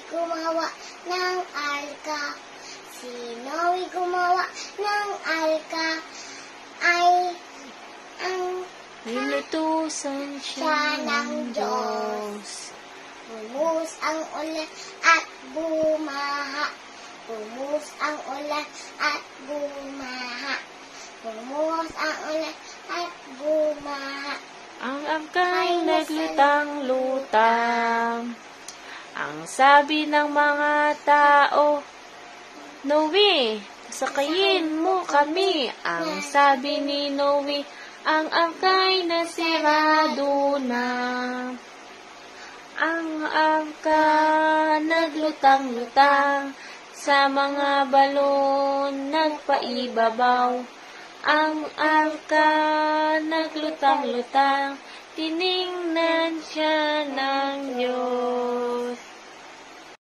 gumawa ng arka. Si Noe gumawa ng arka ay ang Inutusan siya ng Diyos. Bumuhos ang ulan at bumaha. Bumuhos ang ulan at bumaha. Bumuhos ang ulan at bumaha. Ang angkay naglutang-lutang. Ang sabi ng mga tao, Noe, sakayin mo kami. Ang sabi ni Noe, ang angkay nasirado na. Ang angka naglutang-lutang, sa mga balon nagpaibabaw. Ang angka naglutang-lutang, tiningnan siya